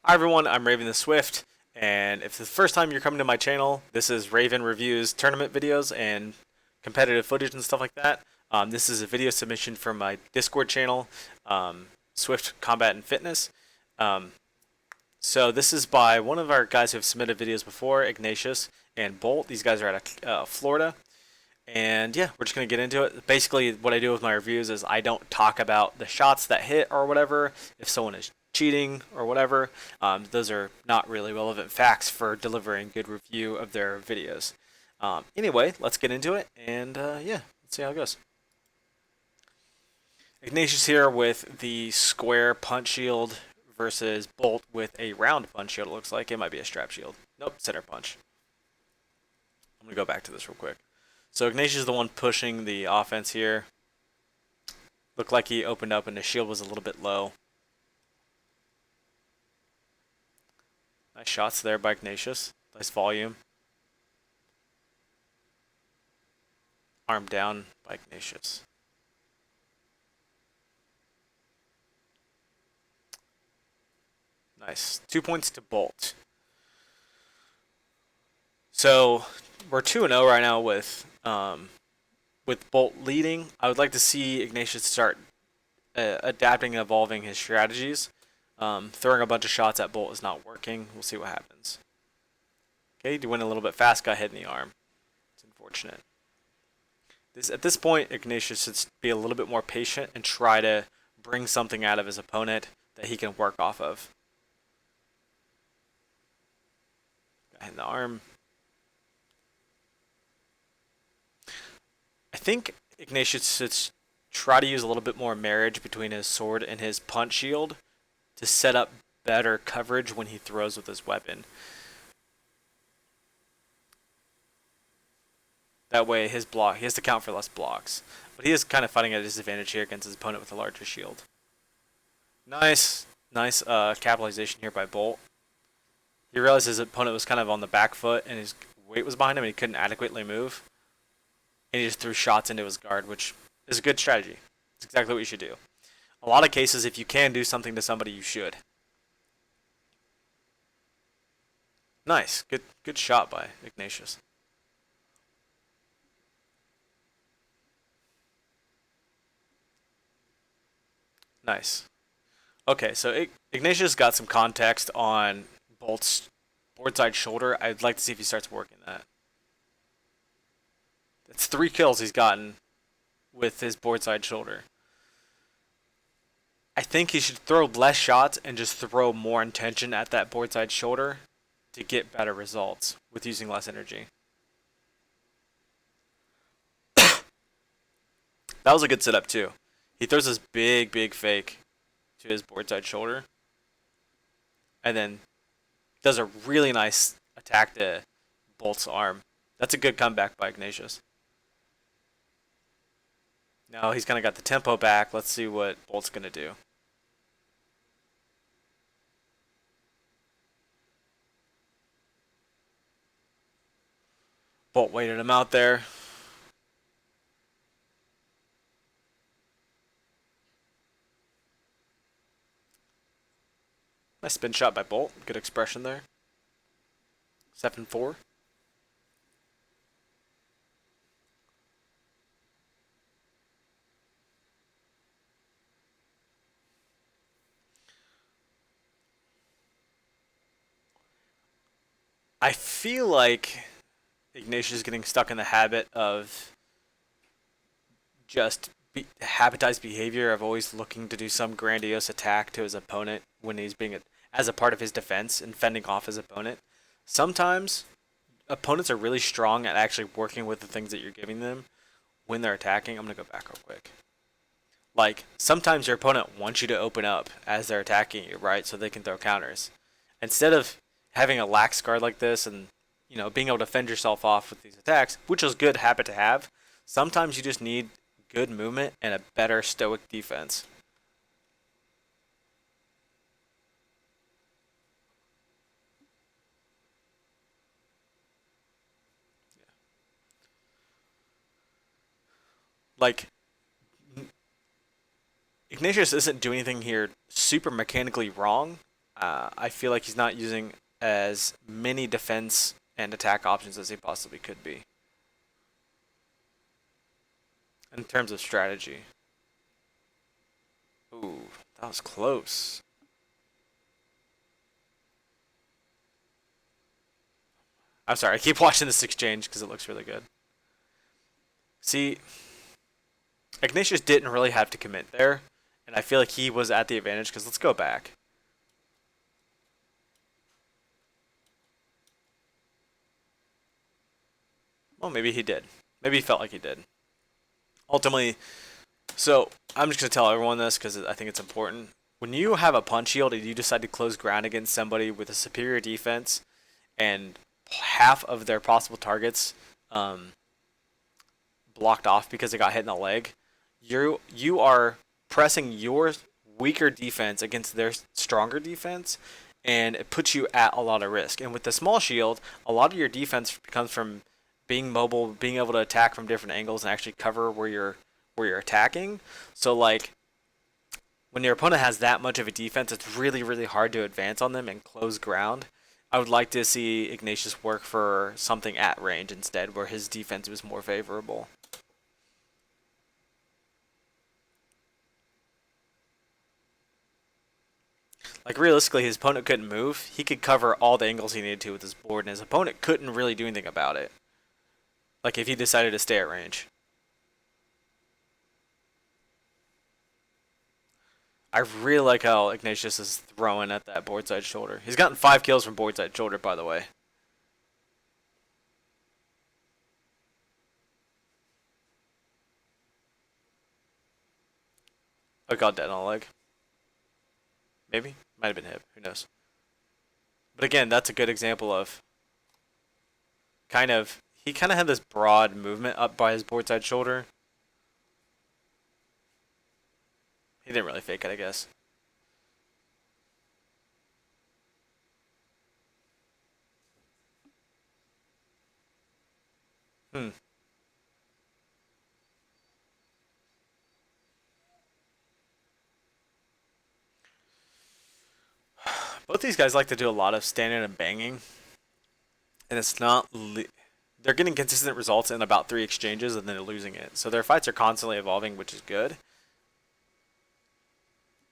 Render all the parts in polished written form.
Hi everyone, I'm Raven the Swift, and if it's the first time you're coming to my channel, this is Raven Reviews tournament videos and competitive footage and stuff like that. This is a video submission from my Discord channel, Swift Combat and Fitness. Um, so this is by one of our guys who have submitted videos before, Ignatious and Bolt. These guys are out of Florida. And yeah, we're just going to get into it. Basically, what I do with my reviews is I don't talk about the shots that hit or whatever. If someone is cheating or whatever, those are not really relevant facts for delivering good review of their videos. Anyway, let's get into it, and yeah, let's see how it goes. Ignatius here with the square punch shield versus Bolt with a round punch shield. It looks like it might be a strap shield. Nope, center punch. I'm going to go back to this real quick. So Ignatius is the one pushing the offense here. Looked like he opened up and the shield was a little bit low. Nice shots there by Ignatius. Nice volume. Arm down by Ignatius. Nice. 2 points to Bolt. So we're 2-0 right now with Bolt leading. I would like to see Ignatius start adapting and evolving his strategies. Throwing a bunch of shots at Bolt is not working. We'll see what happens. Okay, he went a little bit fast, got hit in the arm. It's unfortunate. At this point, Ignatius should be a little bit more patient and try to bring something out of his opponent that he can work off of. Got hit in the arm. I think Ignatius should try to use a little bit more marriage between his sword and his punch shield to set up better coverage when he throws with his weapon. That way he has to count for less blocks. But he is kind of fighting at a disadvantage here against his opponent with a larger shield. Nice capitalization here by Bolt. He realized his opponent was kind of on the back foot and his weight was behind him and he couldn't adequately move. And he just threw shots into his guard, which is a good strategy. It's exactly what you should do. A lot of cases, if you can do something to somebody, you should. Nice. Good shot by Ignatius. Nice. Okay, so Ignatius got some context on Bolt's boardside shoulder. I'd like to see if he starts working that. That's 3 kills he's gotten with his boardside shoulder. I think he should throw less shots and just throw more intention at that boardside shoulder to get better results with using less energy. That was a good setup too. He throws this big fake to his boardside shoulder, and then does a really nice attack to Bolt's arm. That's a good comeback by Ignatius. Now he's kind of got the tempo back. Let's see what Bolt's going to do. Bolt waited him out there. Nice spin shot by Bolt. Good expression there. 7-4. I feel like Ignatius is getting stuck in the habit of just habitized behavior of always looking to do some grandiose attack to his opponent when he's being as a part of his defense and fending off his opponent. Sometimes opponents are really strong at actually working with the things that you're giving them when they're attacking. I'm going to go back real quick. Like, sometimes your opponent wants you to open up as they're attacking you, right? So they can throw counters. Instead of having a lax guard like this and, being able to fend yourself off with these attacks, which is a good habit to have, sometimes you just need good movement and a better stoic defense. Like, Ignatius isn't doing anything here super mechanically wrong. I feel like he's not using as many defense and attack options as he possibly could be in terms of strategy. Ooh, that was close. I'm sorry, I keep watching this exchange because it looks really good. See, Ignatius didn't really have to commit there, and I feel like he was at the advantage because let's go back. Well, maybe he did. Maybe he felt like he did. Ultimately, so I'm just going to tell everyone this because I think it's important. When you have a punch shield and you decide to close ground against somebody with a superior defense and half of their possible targets blocked off because they got hit in the leg, you are pressing your weaker defense against their stronger defense, and it puts you at a lot of risk. And with the small shield, a lot of your defense comes from being mobile, being able to attack from different angles and actually cover where you're attacking. So like when your opponent has that much of a defense, it's really, really hard to advance on them and close ground. I would like to see Ignatius work for something at range instead, where his defense was more favorable. Like realistically, his opponent couldn't move. He could cover all the angles he needed to with his board, and his opponent couldn't really do anything about it. Like if he decided to stay at range. I really like how Ignatius is throwing at that board side shoulder. He's gotten 5 kills from board side shoulder, by the way. I got dead on a leg. Maybe? Might have been hip. Who knows? But again, that's a good example of he kind of had this broad movement up by his board side shoulder. He didn't really fake it, I guess. Hmm. Both these guys like to do a lot of standing and banging, and it's not. They're getting consistent results in about 3 exchanges, and then they're losing it. So their fights are constantly evolving, which is good.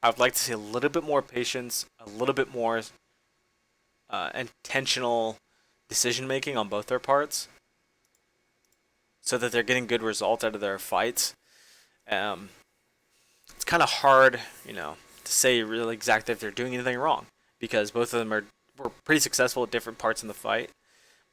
I would like to see a little bit more patience, a little bit more intentional decision making on both their parts, so that they're getting good results out of their fights. It's kind of hard, to say really exactly if they're doing anything wrong, because both of them were pretty successful at different parts in the fight,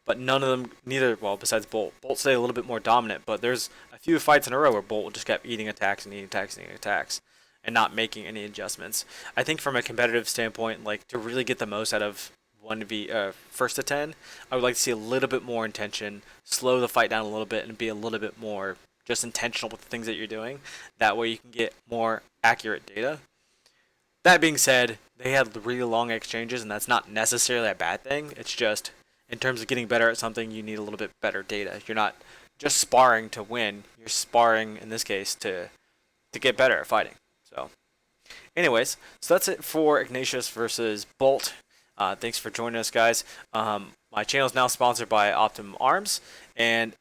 but well, besides Bolt. Bolt stayed a little bit more dominant, but there's a few fights in a row where Bolt just kept eating attacks and eating attacks and eating attacks, and not making any adjustments. I think from a competitive standpoint, like to really get the most out of 1v first to 10, I would like to see a little bit more intention, slow the fight down a little bit, and be a little bit more just intentional with the things that you're doing. That way you can get more accurate data. That being said, they had really long exchanges, and that's not necessarily a bad thing. It's just, in terms of getting better at something, you need a little bit better data. You're not just sparring to win. You're sparring, in this case, to get better at fighting. So, anyways, so that's it for Ignatius versus Bolt. Thanks for joining us, guys. My channel is now sponsored by Optimum Arms, and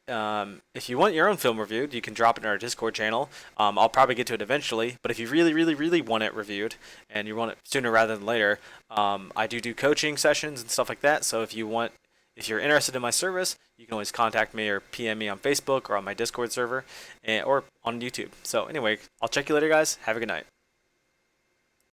if you want your own film reviewed, you can drop it in our Discord channel. I'll probably get to it eventually, but if you really, really, really want it reviewed, and you want it sooner rather than later, I do coaching sessions and stuff like that. So if you're interested in my service, you can always contact me or PM me on Facebook or on my Discord server, or on YouTube. So anyway, I'll check you later, guys. Have a good night.